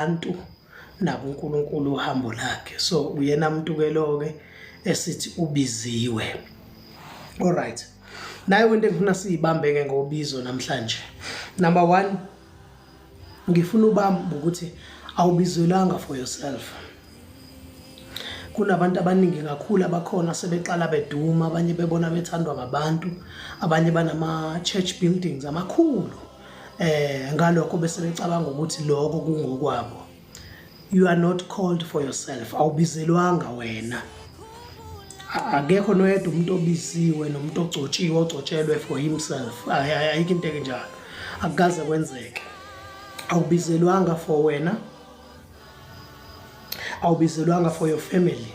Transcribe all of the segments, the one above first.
abantu nakuNkulunkulu uhambo lakhe. So uyena umuntu ke lo ke esithi ubiziwe. All right, nayo into engifuna siyibambe ke ngobizo namhlanje. Number 1, ngifuna ubamba ukuthi awubizelwanga for yourself. Kunabantu abaningi kakhulu abakhona sebeqala beduma, abanye bebona bethandwa ngabantu, abanye banama church buildings amakhulu, ngalokho bese becabanga ukuthi lokho kungokwabo. You are not called for yourself. Awubizelwanga wena. Akekho noyedwa umuntu obiziwe nomuntu ogcotshiwe ogcotshelwe for himself. Ayikho into enjalo, akukaze kwenzeke. Awubizelwanga for wena, awubizelwanga for your family,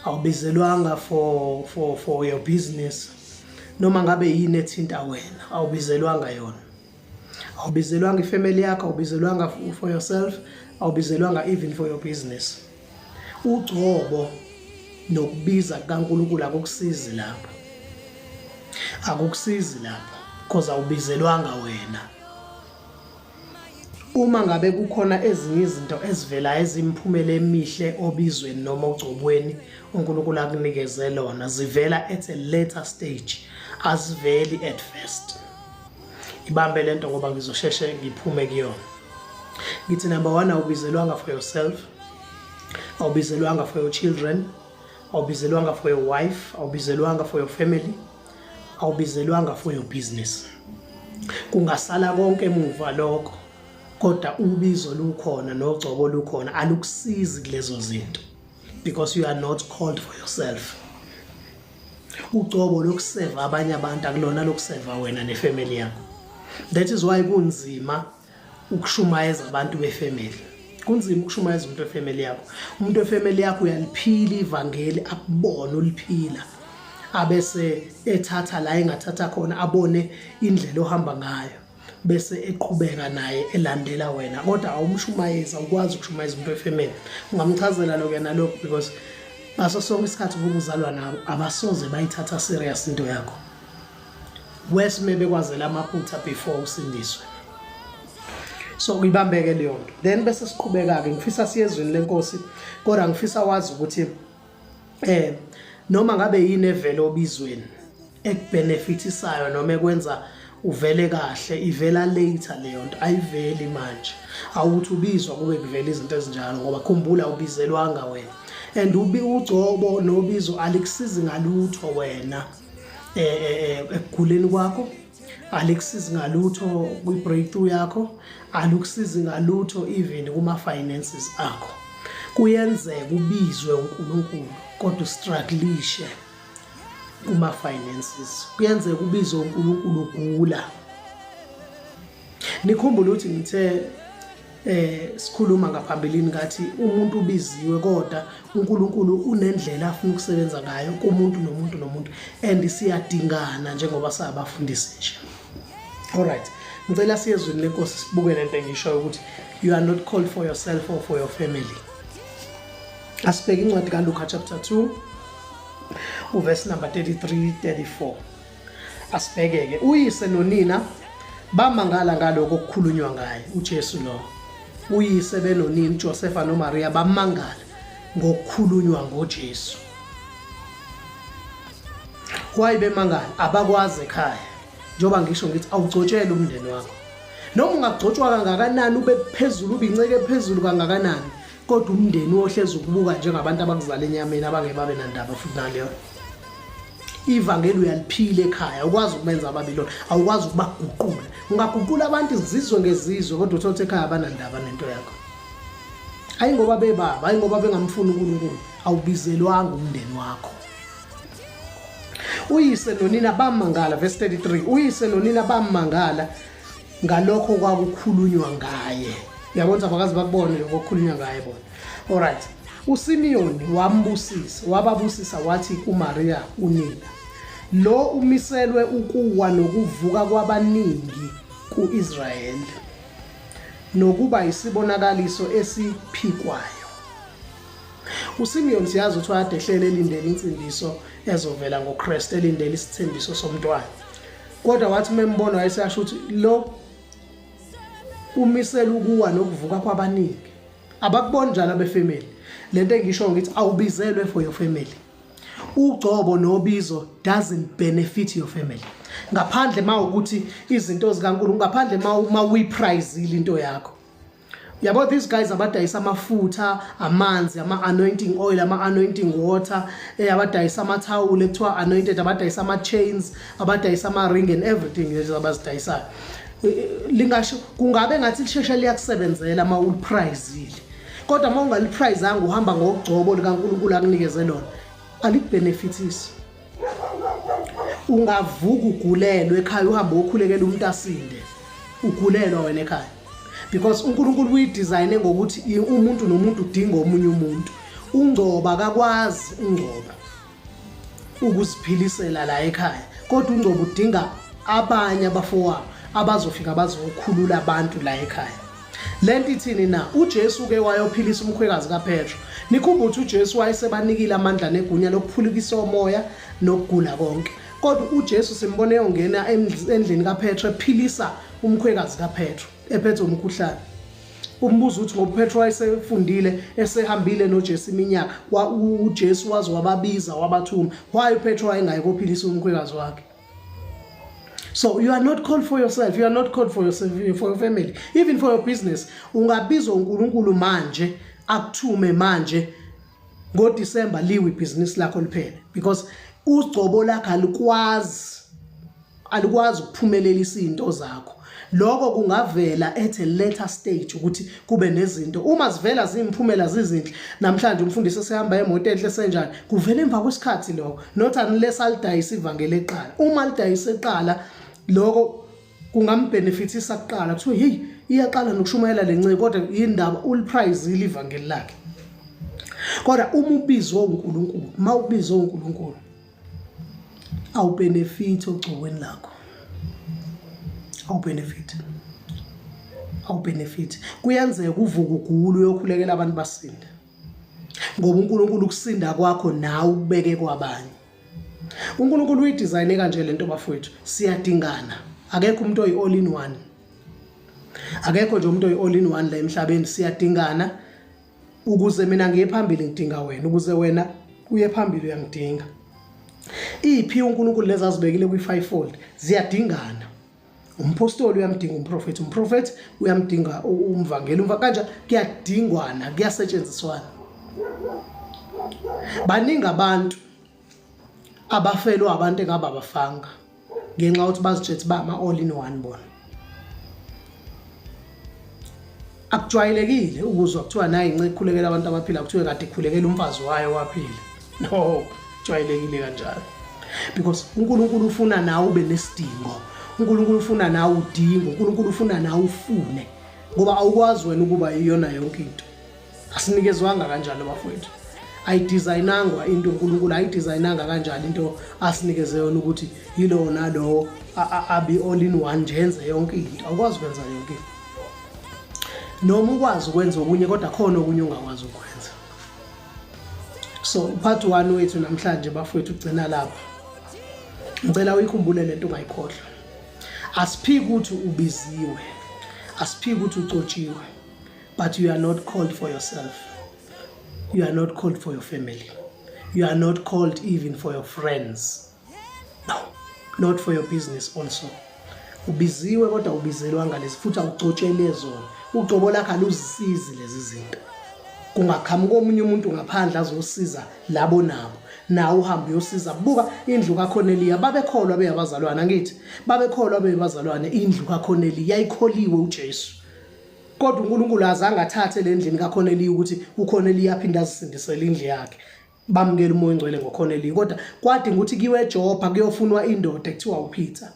awubizelwanga for your business. Noma ngabe yini ethinta wena, awubizelwanga yona. Awubizelwanga ifamily yakho, awubizelwanga for yourself, awubizelwanga even for your business. Ugcobo nokubiza kaNkulunkulu akukusizi lapho. Akukusizi lapho because awubizelwanga wena. Uma ngabe kukhona ezinye izinto ezivela ezimphumela emihle obizweni noma ogcobweni uNkulunkulu akunikeze lona, zivela at a later stage, aziveli at first. Ibambe lento ngoba ngizosheshe ngiphume kuyona. Ngithi number 1, awubizelwanga for yourself, awubizelwanga for your children, awubizelwanga for your wife, awubizelwanga for your family, awubizelwanga for your business. Kungasala konke emuva lokho, kodwa ubizo lukhona nogcobo lukhona, alukusizi kulezo zinto because you are not called for yourself. Ugcobo lokuseva abanye abantu akulona lokuseva wena nefamily yakho. That is why kunzima ukushumayeza abantu befamily. Kunzima ukushumayeza umuntu wefamily yakho. Umuntu wefamily yakho uyaliphila ivangeli, akubone uliphila, abese ethatha la engathatha khona, abone indlela ohamba ngayo, bese eqhubeka naye elandela wena. Kodwa awumshumayeza, ukwazi ukushumayeza umuntu wefamily. Ungamchazela lo ke nalokho because ngaso sonke isikhathi ukuzalwa nabo abasoze bayithatha serious into yakho. Wes maybe kwazela amaphutha before usindiswe. So ngibambeke leyo nto. Then bese siqhubeka ke, ngifisa siyezweni lenkosi, kodwa ngifisa wazi ukuthi noma ngabe yini evela obizweni ekbenefitisayo noma ekwenza uvele kahle, ivela later leyo nto, ayiveli manje. Awuthi ubizwa kube kuvela izinto ezinjalo ngoba khumbula ubizelwanga wena. And ugcobo nobizo alikusizi ngalutho wena ekuguleni kwakho, alikusizi ngalutho kwi-breakthrough yakho, alikusizi ngalutho even kuma-finances akho. Kuyenzeka ubizwe uNkulunkulu kodwa ustrugglishe kuma-finances. Kuyenzeka ubizwe uNkulunkulu ugula. Nikhumbule ukuthi ngithe sikhuluma ngaphambilini ngathi umuntu ubiziwe kodwa uNkulunkulu unendlela afuna ukusebenza ngayo kumuntu nomuntu and siyadingana njengoba sabafundisi nje. All right, ngicela siyezweni lenkosi sibuke lento engisho ukuthi you are not called for yourself or for your family. Asibheke incwadi kaLuka chapter 2 uverse number 33-34. Asibheke ke, uyise nonina bamangala ngaloko okukhulunywa ngaye uJesu lo. Uyise benonini uJosepha noMaria bamangala ngokukhulunywa ngoJesu. Why bemangala? Abakwazi ekhaya. Njoba ngisho ngithi awugcotshele umndeni wakho. Noma ungagcotshwa kangakanani, ube phezulu, ubinceke phezulu kangakanani, kodwa umndeni ohlezi ukubuka njengabantu abakuzala enyameni abangebabe nandaba futhi naleyo. Ivangeli uyaliphila ekhaya, ukwazi ukubenza ababilona, awukwazi ukubaguqula. Ungaguqula abantu izizwe ngezizwe kodwa uthola ekhaya abanandaba nento yakho. Hayi ngoba bebaba, hayi ngoba bengamfuni uNkulunkulu, awubizelwanga umndeni wakho. Uyise nonina bamangala, verse 33. Uyise nonina bamangala ngalokho kwakukhulunywa ngaye. Uyabona abakazi bakubone lokho kukhulunywa ngaye bona. All right. uSimiyoni wababusisa wathi kuMaria unina, lo umiselwe ukuwa nokuvuka kwabaningi kuIsrayeli nokuba isibonakaliso esiphikwayo. uSimiyoni siyazi ukuthi wadehlele elindele insindiso ezovela ngoKristu, elindele isithembiso somntwana. Kodwa wathi membona wayesasho ukuthi lo umisela ukuwa nokuvuka kwabaningi abakuboni njalo abefamily lento engisho ngithi awubizelwe for your family ugcobo nobizo doesn't benefit your family ngaphandle mawukuthi izinto zikaNkulunkulu ngaphandle uyiprizeile into yakho yabo these guys abadayisa amafutha amanzi anointing oil anointing water abadayisa amathawula ekuthiwa anointed abadayisa chains abadayisa ring and everything lezi abazidayisayo lingasho kungabe ngathi lisheshe liyakusebenzela uliprizeile kodwa ungaliprizeanga uhamba ngokugcobo likaNkulunkulu akunikeze lona alikbenefitisi ungavuka ugulelwe ekhaya uhamba okhulekela umuntu asinde ugulelwa wena ekhaya because uNkulunkulu uyidesign ngokuthi umuntu nomuntu udinga omunye umuntu ungcoba akakwazi ungcoba ukuziphilisela la ekhaya kodwa ungcoba udinga abanye abafowabo abazofika bazokhulula abantu la ekhaya lento ithini na uJesu ke wayophilisa umkhwekazi kaPetro nikhumbula ukuthi uJesu wayesebanikile amandla negunya lokuphulukisa umoya nokugula konke kodwa uJesu simbone yongena endlini kaPetro ephilisa umkhwekazi kaPetro ephethwe umkhuhlane umbuzo uthi ngoba uPetro wayesefundile esehambile noJesu iminyaka uJesu wazi wababiza wabathuma why uPetro wayengayiko philisa umkhwekazi wakhe. So you are not called for yourself, you are not called for yourself, for your family, even for your business. Ungabizwa uNkulunkulu manje akuthume manje ngoDecember liwe business lakho liphele because ugcobo lakho alikwazi ukuphumelela izinto zakho. Lokho kungavela at a later stage ukuthi kube nezinto uma zivela zimphumela zizinhle namhlanje umfundisi esehamba emoto enhle senjani kuvela emva kwesikhathi lokho not unless alidayisa ivangeli eqala uma alidayisa eqala lokho kungambenefitisa kuqala kuthiwa hey iyaqala nokushumayela lenceke kodwa indaba uliprizeile ivangeli lakhe kodwa uma ubizwe uNkulunkulu mawubizwe uNkulunkulu awubenefit ogcokweni lakho awubenefit kuyenzeka uvuka ugula uyokhulekela abantu basinde ngoba uNkulunkulu ukusinda kwakho nawe ubeke kwabanye uNkulunkulu uyidesign kanje lento bafowethu siyadingana akekho umuntu oyi all in one akekho nje umuntu oyi all in one la emhlabeni siyadingana ukuze mina ngiye phambili ngidinga wena ukuze wena uye phambili uyangidinga iphi uNkulunkulu lezi azibekile kwi5fold ziyadingana umpostoli uyamdinga umprofeti uyamdinga umvangeli kanje kuyadingwana kuyasetshenziswana baningi abantu abafelwa abantu engaba abafanga ngenxa ukuthi bazijethi bama all in one bona akujwayelekile ukuzwa kuthiwa nayi inceke khulekela abantu abaphila kuthiwe kade khulekela umfazi wayo waphila no kujwayelekile kanjalo because uNkulunkulu ufuna nawe ube nesidingo uNkulunkulu ufuna nawe udinge uNkulunkulu ufuna nawe ufune ngoba awukwazi wena ukuba iyona yonke into asinikezwanga kanjalo bafowethu ayidesignangwa into uNkulunkulu ayidesignanga kanjalo into asinikeze yona ukuthi yilo nalo abi all in one njenze yonke into awukwazi ukwenza yonke into noma ukwazi ukwenza okunye kodwa khona okunye ungakwazi ukwenza. So part 1 wethu namhlanje bafowethu ugcina lapha ngicela uyikhumbule lento ungayikhohlwa asiphiki ukuthi ubiziwe asiphiki ukuthi ucotshiwe but you are not called for yourself. You are not called for your family. You are not called even for your friends. No, not for your business also. Ubiziwe kodwa ubizelwanga lezi futhi awucotshele zona. Ugcobo lakho aluzisizi lezi zinto. Kungaqhamuka omunye umuntu ngaphandle azosiza labo nabo. Nawe uhamba uyosiza. Buka indlu kaCornelia babekholwa beyabazalwana ngithi. Babekholwa beyabazalwane indlu kaCornelia yayikholiwe uJesu. Kodwa uNkulunkulu azange athathe le ndlini kaCornelia ukuthi uCornelia aphinda azisindisele indlu yakhe bamukela umoya ongcwele ngoCornelia kodwa kwadinga ukuthi kiwe eJopha kuyofunwa indoda ekuthiwa uPeter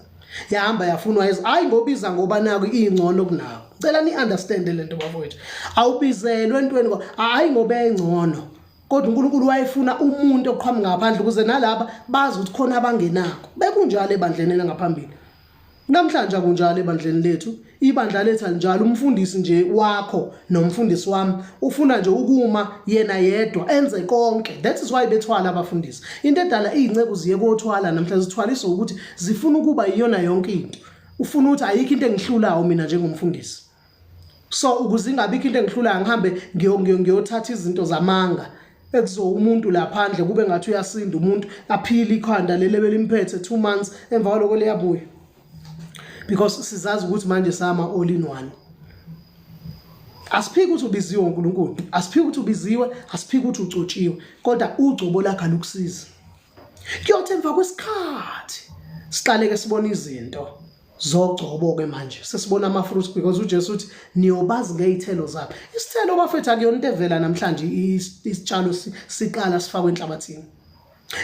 yahamba yafunwa hayi ngobiza ngoba naku ingcono kunawo cela ni understand lento bafowethu awubizelwe entweni hayi ngoba engcono kodwa uNkulunkulu wayefuna umuntu oqhamuka ngaphandle ukuze nalabo bazi ukuthi khona abangenako bekunjalo ebandleni langaphambili namhlanje akunjalo ebandleni lethu ibandla lethu alinjalo umfundisi nje wakho nomfundisi wami ufuna nje ukuma yena yedwa enze konke. That is why bethwala abafundisi into edala izinceke ziye kothwala namhlanje zithwaliswa ukuthi zifuna ukuba iyona yonke into ufuna ukuthi ayikho into engihlulayo mina njengomfundisi So ukuze ingabikho into engihlulayo ngihambe ngiyothatha izinto zamanga ekuzo umuntu laphandle kube ngathi uyasinda umuntu aphila ikhanda lelebe limphethe 2 months emva kwaloko liyabuya because sizazi ukuthi manje sama all in one. Asiphiki ukuthi ubiziwe uNkulunkulu, asiphiki ukuthi ubiziwe, asiphiki ukuthi ucotshiwe, kodwa ugcobo lakhe alukusiza. Kuyothi emva kwesikhathi siqaleke sibona izinto zogcobo ke manje sesibona ama fruits because uJesu uthi niyobazi ngezithelo zabo. Isithelo bafethu akuyona into evela namhlanje isitshalo siqala sifakwe enhlabathini.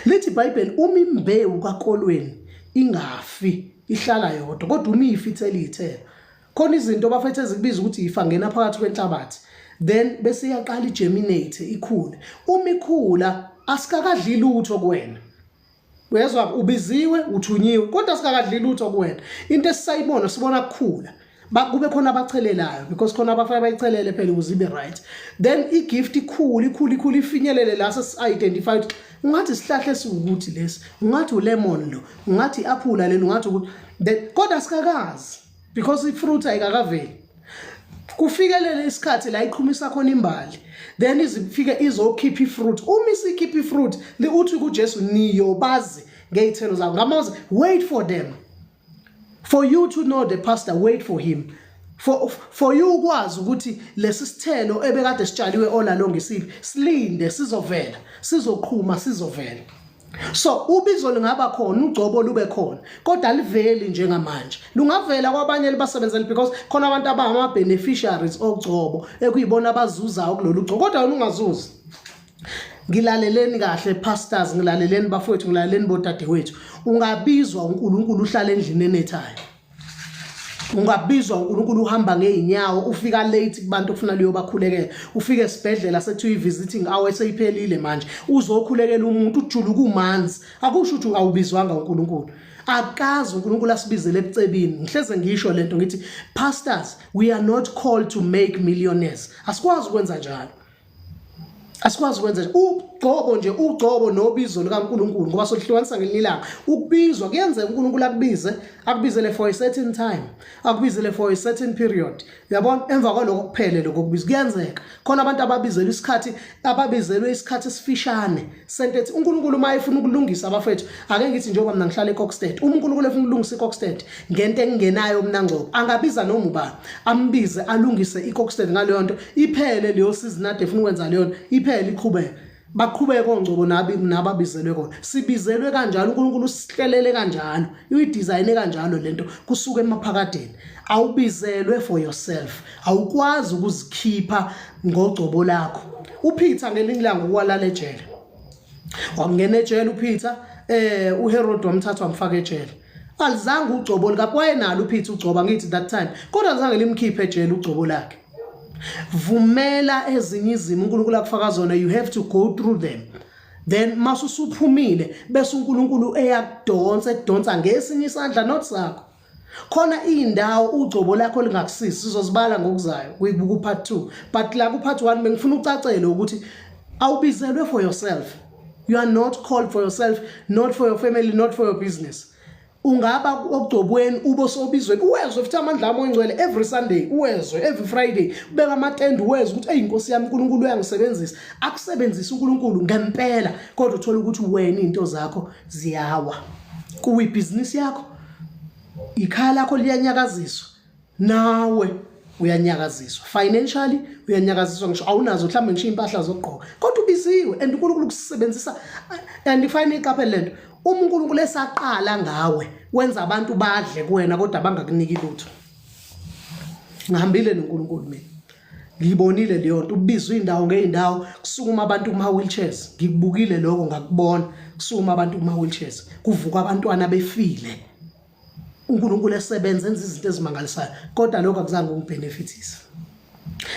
Lithi iBhayibheli uma imbewu kakolweni ingafi ihlala yodwa kodwa uma ifithela izithelo khona izinto bafethu ezikubiza ukuthi ifa ngena phakathi kwenhlabathi then bese iyaqala igerminate ikhule. Uma ikhula asikakadli lutho kuwena. Uyezwa ubiziwe uthunyiwe kodwa sikakadli lutho kuwena. Into esisayibona sibona kukhula. Kube khona abachelelayo because khona abafaka bayichelele phela ukuze ibe right. Then igift ikhula ifinyelele la sesi-identified. Ungathi sihlahle esiwukuthi lesi, ungathi ulemon lo, ungathi iapula lelo, ungathi ukuthi kodwa sikakazi because ifruit ayikakaveli. Kufikelele isikhathi la iqhumisa khona imbali. Then izifike izokhipha ifruit. Uma isikhipha ifruit, uthi kuJesu niyobazi ngezithelo zabo. Ngamazi wait for them. For you to know the pastor, wait for him. For you ukwazi ukuthi lesi sithelo ebekade sitshaliwe all along isiphi silinde sizovela, sizoqhuma sizovela. So ubizo lingaba khona, ugcobo lube khona, kodwa aliveli njengamanje. Lungavela kwabanye libasebenzele because khona abantu abangama beneficiaries ogcobo ekuyibona abazuzayo kulolu ugcobo kodwa wena ungazuzi. Ngilaleleni kahle pastors, ngilaleleni bafowethu, ngilaleleni bodadewethu. Ungabizwa uNkulunkulu uhlala endlini enethayo. Ungabizwa uNkulunkulu uhamba ngeenyawo ufika late kubantu ofuna liyo bakhulekela. Ufike esibhedlela sethu i-visiting hour seyiphelile manje. Uzokhulekela umuntu ujulu kumanzi. Akusho ukuthi awubizwanga uNkulunkulu. Akazi uNkulunkulu asibizele ebucebini. Ngihleze ngisho lento ngithi pastors, we are not called to make millionaires. Asikwazi ukwenza njalo. Asikwazi ukwenza nje ugcobo nobizo likaNkulunkulu ngoba sohlukanisa ngelilanga. Ukubizwa kuyenzeka uNkulunkulu akubizele for a certain time, akubizele for a certain period. Uyabona emva kwaloko kuphele lokho kubizwa kuyenzeka. Khona abantu ababizelwe isikhathi esifishane. Sentethi uNkulunkulu mayefuna ukulungisa abafethu, ake ngithi njengoba mina ngihlala eKokstad. uNkulunkulu efuna ukulungisa iKokstad ngento engenayo mina ngcobo. Angabiza noma ubani, ambize alungise iKokstad ngaleyo nto. Iphele leyo season ade efuna ukwenza leyo iphele iqhubeke. Baqhubeke ongcobo nababizelwe kona. Sibizelwe kanjalo uNkulunkulu usihlelele kanjalo. Uyidesign kanjalo lento kusuka emaphakadeni. Awubizelwe for yourself. Awukwazi ukuzikhipha ngogcobo lakho. uPeter ngelinye ilanga uwalala ejele. Wamngena ejele uPeter, uHerod wamthatha wamfaka ejele. Alizange ugcobo likaPoye nalo uPeter ugcoba ngithi that time. Kodwa alizange limkhiphe ejele ugcobo lakhe. Vumela ezinye izimo uNkulunkulu akufaka zona, you have to go through them. Then masusuphumile bese uNkulunkulu ekudonsa ngesinye isandla not sakho. Khona indawo ugcobo lakho lingakusisi sizozibala ngokuzayo kuyibuka part 2 but la ku part 1 bengifuna ucacele ukuthi awubizelwe for yourself. You are not called for yourself, not for your family, not for your business. Ungaba okugcobweni ube sobizweni uwezwe futhi amandla ami ongcwele every Sunday, uwezwe every Friday ubeka ama-tent uwezwe ukuthi inkosi yami uNkulunkulu uyangisebenzisa. Akusebenzisa uNkulunkulu ngempela kodwa uthola ukuthi wena into zakho ziyawa. Kuwi business yakho, ikhaya lakho liyanyakaziswa, nawe uyanyakaziswa. Financially uyanyakaziswa, ngisho awunazo mhlawumbe ngisho impahla zokugqoka kodwa ubiziwe and uNkulunkulu kusebenzisa. And ifine iqaphele lento, uNkulunkulu esaqala ngawe wenza abantu badle kuwena kodwa bangakuniki lutho. Ngihambile noNkulunkulu mina, ngibonile leyo nto, ubizwa indawo ngeindawo kusukuma abantu kuma wheelchairs. Ngikubukile lokho ngakubona kusukuma abantu kuma wheelchairs, kuvuka abantwana befile. uNkulunkulu esebenza enza izinto ezimangalisayo kodwa lokho akuzange ungibenefitise.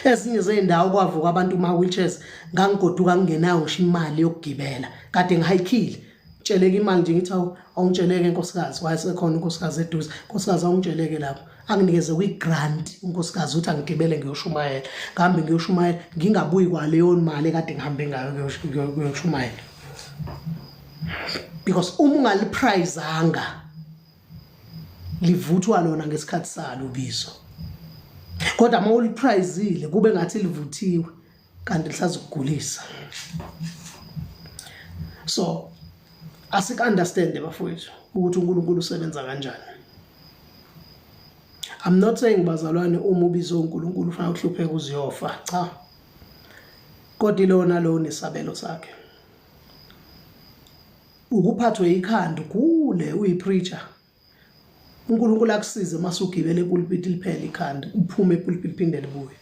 Ezinye zeindawo kwavuka abantu kuma wheelchairs ngangigoduka ngingenayo ngisho imali yokugibela kade ngihayikhile. Tsheleke imali nje ngithi awungitsheleke nkosikazi, wayesekhona unkosikazi eduze. Nkosikazi awungitsheleke lapho, anginikeze kwi-grant unkosikazi uthi angigibele ngiyoshumayela. Ngihambe ngiyoshumayela ngingabuyi kwaleyo mali kade ngihambe ngayo ngiyoshumayela. Because uma ungaliprayizanga livuthwa lona ngesikhathi salo ubizo. kodwa uma ulipricile kube ngathi livuthiwe kanti lisazokugulisa. So asik-understand bafowethu ukuthi uNkulunkulu usebenza kanjani. I'm not saying bazalwane uma ubizo uNkulunkulu ufuna ukuhlupheka uziyofa, cha. Kodwa lona lo nesabelo sakhe. Ukuphathwe ikhanda kule uyipreacher. uNkulunkulu akusize masugibele epulpit liphela ikhanda, uphume epulpit phinde libuye.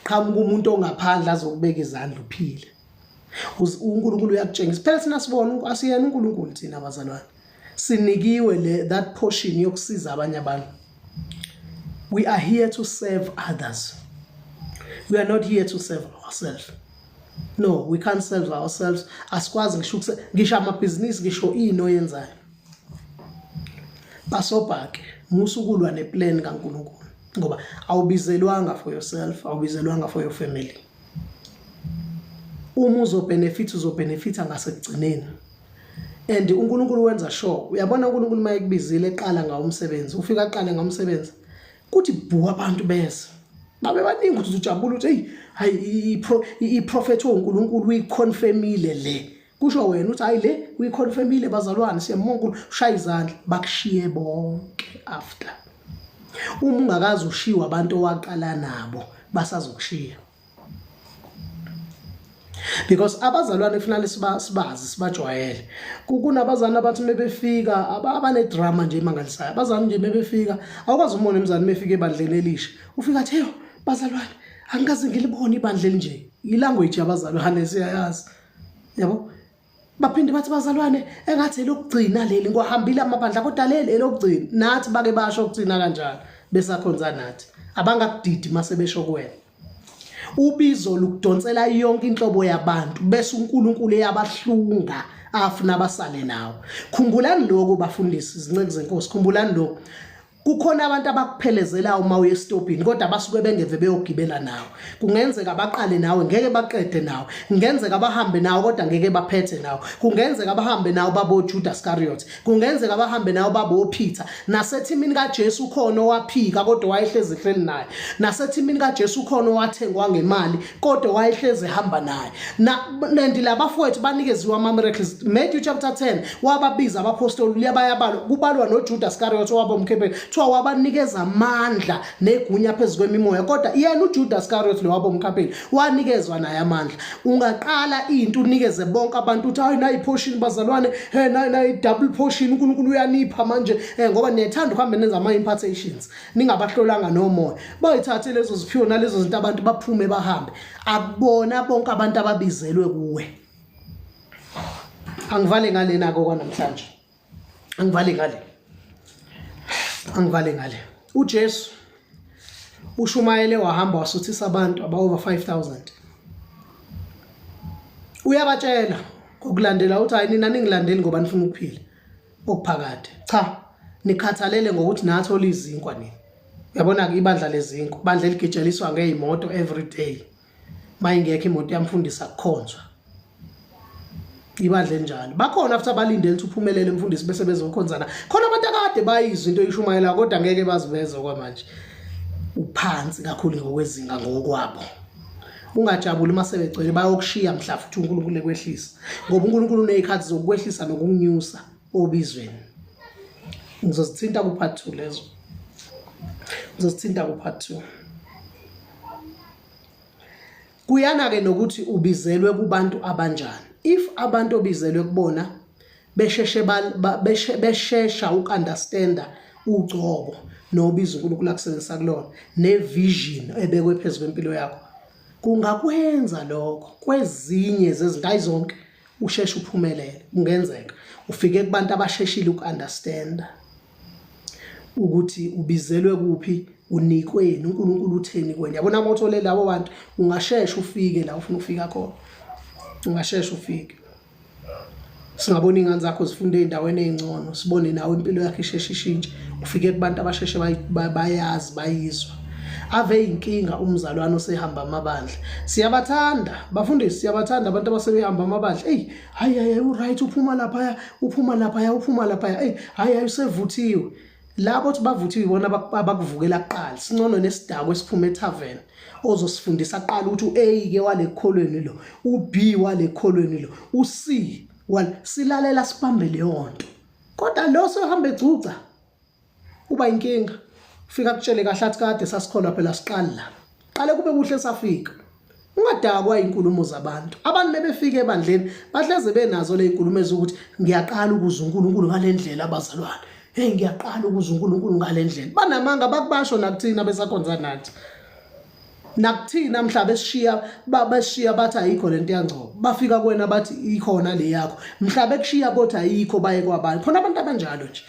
Qhamuka umuntu ongaphandle azokubeka izandla uphile. uNkulunkulu uyakutshengisa. Phela sina sibona asiyena uNkulunkulu thina abazalwane. Sinikiwe that portion yokusiza abanye abantu. We are here to serve others. We are not here to serve ourselves. No, we can't serve ourselves. Asikwazi ngisho amabhizinisi ngisho ino yenzayo. Basobhake musukulwa neplan kaNkulunkulu ngoba awubizelwanga for yourself, awubizelwanga for your family. Uma uzobenefita ngasekugcineni. And uNkulunkulu wenza sure. Uyabona uNkulunkulu mayekubizile eqala ngawo umsebenzi, ufika aqale ngawo umsebenzi. Kuthi bhu abantu bese. Babe baningi ukuthi ujabula ukuthi hayi iprofeti woNkulunkulu uyiconfirmile le. Kusho wena uthi hayi le uyiconfirmile bazalwane siyambonga uNkulunkulu ushaya izandla bakushiye bonke after. Uma ungakazi ushiwa abantu owaqala nabo basazokushiya. Because abazalwane kufanele sibazi sibajwayele. Kunabazana abathi mebefika abane drama nje emangalisayo. Abazana nje mebefika awukwazi umona emzane mefika ebandleni elisha. Ufika athi yo bazalwane angikaze ngilibone ibandla elinje. Ilanguage yabazalwane siyayazi. Yabo? Baphinde bathi bazalwane engathi lokugcina leli ngohambile amabandla kodwa leli lokugcina nathi bake basho ukugcina kanjalo besakhonza nathi. Abangakudidi mase besho kuwena. Ubizo lukudonsela yonke inhlobo yabantu bese uNkulunkulu eyabahlunga afuna basale nawo. Khumbulani lokho bafundisi izinceke zenkosi, khumbulani lokho. Kukhona abantu abakuphelezela uma uye stopini kodwa basuke bengeve beyogibela nawe. Kungenzeka baqale nawe ngeke baqede nawe. Kungenzeka bahambe nawe kodwa ngeke baphethe nawe. Kungenzeka bahambe nawe babo Judas Iscariot. Kungenzeka bahambe nawe babo Peter. Nasethimini kaJesu khona owaphika kodwa wayehlezi ehleli naye. Nasethimini kaJesu khona owathengwa ngemali kodwa wayehlezi ehamba naye. Nendila bafowethu banikeziwa ama miracles. Matthew chapter 10 wababiza abapostoli liyabayabalwa kubalwa noJudas Iscariot owabo umkhephe kuthiwa wabanikeza amandla negunya phezulu kwemimoya kodwa yena uJudas Iscariot lo wabo umkhapheli wanikezwa naye amandla. Ungaqala into unikeze bonke abantu uthi hayi nayi portion bazalwane nayi double portion uNkulunkulu uyanipha manje ngoba niyethanda ukuhambe nenza ama impartations ningabahlolanga nomoya bayithathe lezo ziphiwo nalezo zinto abantu baphume bahambe akubona bonke abantu ababizelwe kuwe. Angivale ngale nako kwanamhlanje. Angivale ngale. uJesu uShumayele wahamba wasuthisa abantu aba over 5,000. Uyabatshela ngokulandela uthi hayi nina ningilandeli ngoba nifuna ukuphila okuphakade. Cha, nikhathalele ngokuthi nathola izinkwa nini. Uyabona ke ibandla lezinkwa, ibandla eligijeliswa ngeimoto every day. Mayingekho imoto yamfundisa kukhonzwa. Ibandla enjalo. Bakhona after balindele ukuthi uphumelele umfundisi bese bezokhonzana. Khona abantu akade bayizwa into eShumayela kodwa ngeke baziveze kwamanje. Uphansi kakhulu ngokwezinga ngokwabo. Ungajabuli mase becele bayokushiya mhla futhi uNkulunkulu ekwehlisa. Ngoba uNkulunkulu unezikhathi zokwehlisa nokunyusa obizweni. Ngizozithinta ku part 2 lezo. Ngizozithinta ku part 2. Kuyana ke nokuthi ubizelwe kubantu abanjani. If abantu obizelwe kubona beshesha ukunderstanda ugcobo nobizo uNkulunkulu akusebenzisa kulona nevision ebekwe phezulu kwempilo yakho kungakwenza lokho kwezinye zezinto ayizonke usheshe uphumelele. Kungenzeka ufike kubantu abasheshile ukunderstanda ukuthi ubizelwe kuphi unikweni uNkulunkulu utheni kwena. Yabona mothole labo bantu ungashesha ufike la ufuna ukufika khona. Ungashesha ufike. Singabona ingane zakho zifunde endaweni ezingcono, sibone nawe impilo yakhe isheshe ishintshe. Ufike kubantu abasheshe bayazi bayizwa. Ave inkinga umzalwane osehamba amabandla. Siyabathanda, bafundisi siyabathanda abantu abasebehamba amabandla. Hayi u right uphuma lapha. Hayi usevuthiwe. labothi bavuthiwe ibona abakuvukela kuqala singcono nesidako esiphuma eTavern ozosifundisa aqala ukuthi uA ke wale kholweni lo uB wale kholweni lo uC silalela sibambe leyo nto kodwa lo sohamba egcuca uba inkinga ufika kutshele kahle athi kade sasikholwa phela siqala la qale kube kuhle safika ungadakwa inkulumo zabantu abantu bebefika ebandleni bahleze benazo le inkulumo ezokuthi ngiyaqala ukuza uNkulunkulu ngalendlela abazalwane hey ngiyaqala ukuza uNkulunkulu ngalendlela banamanga bakubasho nakuthina besakhonza nathi nakuthina mhlaba esishiya babashiya bathi ayikho lento yangcobo bafika kuwena bathi ikhona le yakho mhlaba ekushiya kodwa ayikho baye kwabanye khona abantu abanjalo nje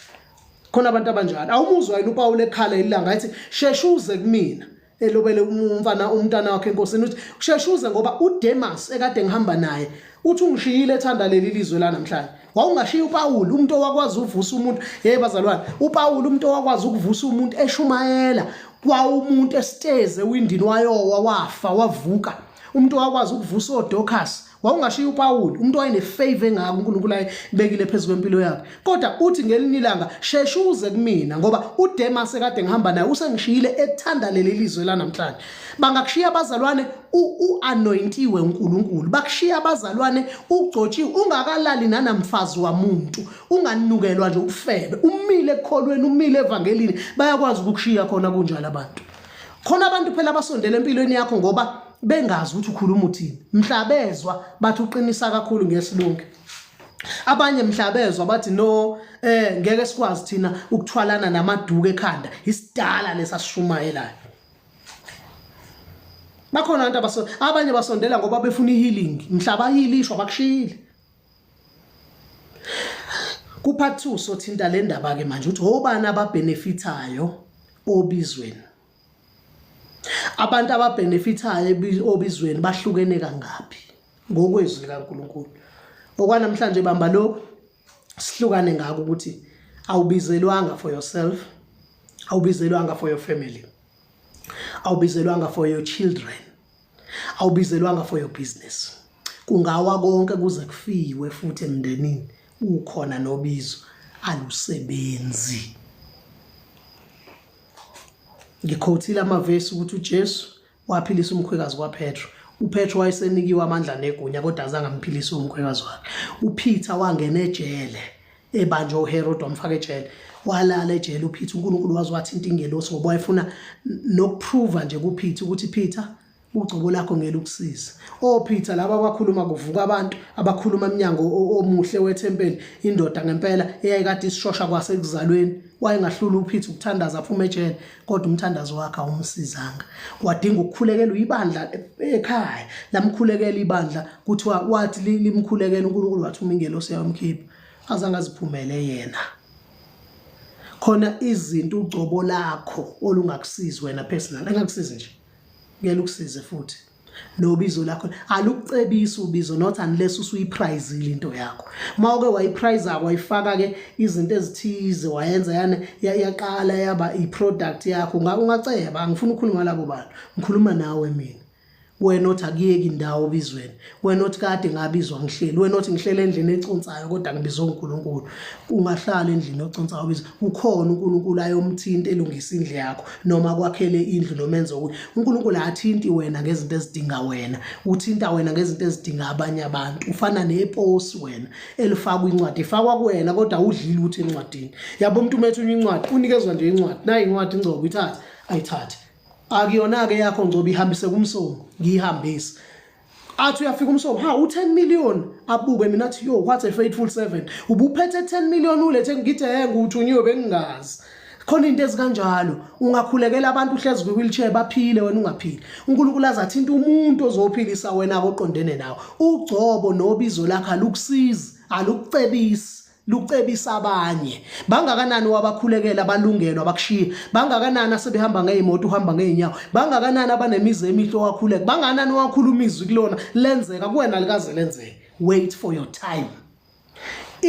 khona abantu abanjalo awumuzwa yini uPaul ekhala ilanga athi sheshuze kumina elobele umntana wakhe enkosini uthi sheshuze ngoba uDemas ekade ngihamba naye uthi ungishiyile ethanda leli lizwe la namhlanje wawungashiya uPaul umuntu owakwazi uvusa umuntu hey bazalwane uPaul umuntu owakwazi ukuvusa umuntu eshumayela kwawumuntu esiteze windini wayowa wafa wavuka umuntu owakwazi ukuvusa oDorcas wawungashiya uPaul umuntu wayene-favor engako uNkulunkulu ayibekile phezu kwempilo yakhe kodwa uthi ngelinye ilanga sheshuze kumina ngoba uDemas ekade ngihamba naye usengishiyile ethanda leli lizwe la namhlanje bangakushiya abazalwane u-anointiwe uNkulunkulu bakushiya abazalwane ugcotshiwe ungakalali nanamfazi wamuntu unganukelwa nje ukufebe umile ekholweni umile evangelini bayakwazi ukukushiya khona kunjalo abantu khona abantu phela basondela empilweni yakho ngoba bengazi ukuthi ukhuluma uthini mhlabezwa bathi uqinisa kakhulu ngesilungu abanye mhlabezwa bathi no ngeke sikwazi thina ukuthwalana namaduku ekhanda isidala lesasishumayelayo bakhona abantu abanye basondela ngoba befuna ihealing mhlaba hilishwa bakushile kupart 2 sothinta le ndaba ke manje uthi obani ababenefitayo obizweni abantu ababenefitayo obizweni bahlukene kangaphi ngokwezwi likaNkulunkulu okwanamhlanje bamba lo sihlukane ngako ukuthi awubizelwanga for yourself awubizelwanga for your family awubizelwanga for your children awubizelwanga for your business kungawa konke kuze kufiwe futhi emndenini ukhona nobizo alusebenzi ngikhothile amavesi ukuthi uJesu waphilisa umkhwekazi kwaPetro uPetro wayesenikiwe amandla negunya kodwa azange amphilise umkhwekazi wakhe uPeter wangena ejele ebanjwe uHerod wamfaka ejele walala ejele uPeter uNkulunkulu wazi wathinta ingelosi ngoba wayefuna nokuprove nje kuPeter ukuthi Peter ugcobo lakho ngeke ukusiza Peter laba abakhuluma kuvuka abantu abakhuluma eminyango omuhle wethempeli indoda ngempela eyayikade isishosha kwasekuzalweni wayengahlula uPeter ukuthandaza aphuma ejele kodwa umthandazo wakhe awumsizanga wadinga ukukhulekela uyibandla ekhaya lamkhulekela ibandla kuthiwa wathi limkhulekela uNkulunkulu wathuma ingelosi yamkhipha azange aziphumele yena khona izinto ugcobo lakho olungakusizi wena personal engakusizi nje ngeke ukusize futhi nobizo lakho alukucebisa ubizo not unless usuyiprize into yakho mawuke wayiprize wayifaka ke izinto ezithize wayenza yana yaqala yaba iproduct yakho ungaceba angifuni ukukhuluma labo bantu ngikhuluma nawe mina wena othi akuyeki indawo bizweni wena othi kade ngabizwa ngihleli wena othi ngihlele endlini econsayo kodwa ngibizwa uNkulunkulu ungahlala endlini econsayo bizwa ukhona uNkulunkulu ayomthinta elungisa indle yakho noma kwakhele indlu nomenzo ukuthi uNkulunkulu athinti wena ngezinto ezidinga wena uthinta wena ngezinto ezidinga abanye abantu ufana neposi wena elifakwa incwadi ifakwa kuwena kodwa udlile uthi encwadini yabo umuntu umethe incwadi unikezwa nje incwadi nayi incwadi ingcobo ithathe ayithathe akuyona ke yakho ngcobo ihambise kumsomo ngihambisa athi uyafika umsomo u10 million abuke mina athi yo what a faithful servant ubuphethe 10 million ulethe ngithi nguthunywe bengingazi khona into ezikanjalo ungakhulekela abantu uhlezi kwi-wheelchair baphile wena ungaphili uNkulunkulu azathinta umuntu ozophilisa wena oqondene nawe ugcobo nobizo lakho alukusizi alukucebisi lucebisa abanye bangakanani wabakhulekela abalungelwa abakushiya bangakanani asebehamba ngeemoto uhamba ngeenyawo bangakanani abanemizi emihle wakhuleka bangakanani wakhuluma izwi kulona lenzeka kuwena likaze lenzeke wait for your time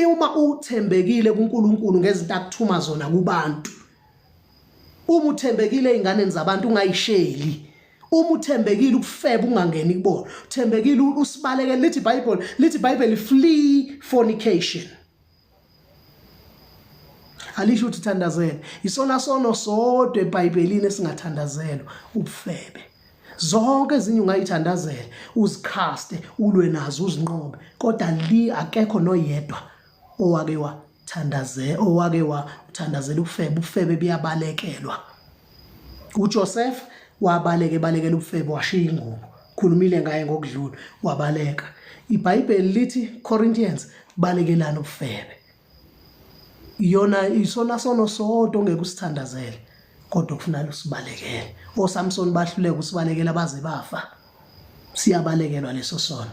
uma uthembekile kuNkulunkulu ngezinto akuthuma zona kubantu uma uthembekile einganeni zabantu ungayisheli uma uthembekile ukufeba ungangeni kubona uthembekile usibaleke lithi iBhayibheli flee fornication alisho ukuthi uthandazele isona sono sodwa eBhayibhelini esingathandazelwa ubufebe zonke ezinye ungayithandazela uzikhaste ulwe nazo uzinqobe kodwa akekho noyedwa owake wathandazela ubufebe buyabalekelwa uJoseph balekela ubufebe washiya ingubo khulumile ngaye ngokudlula wabaleka iBhayibheli lithi Corinthians balekelana ubufebe iyona isona sono sodwa ongeke usithandazele kodwa kufanele usibalekele oSamson bahluleka usibalekela baze bafa siyabalekelwa leso sono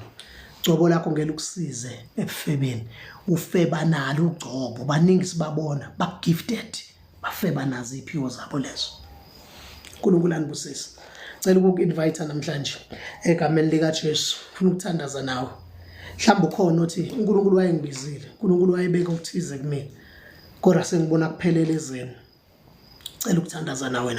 gcobo lakho ngeke ukusize ebufebeni ufeba nalo ugcobo baningi sibabona bagifted bafeba nazo iphiwo zabo lezo uNkulunkulu anibusise cela ukuku-invite namhlanje egameni lika Jesu ufuna ukuthandaza nawe mhlawumbe ukhona uthi uNkulunkulu wayengibizile uNkulunkulu wayebeka ukuthize kimi kodwa sengibona kuphelele ezeni cela ukuthandaza nawe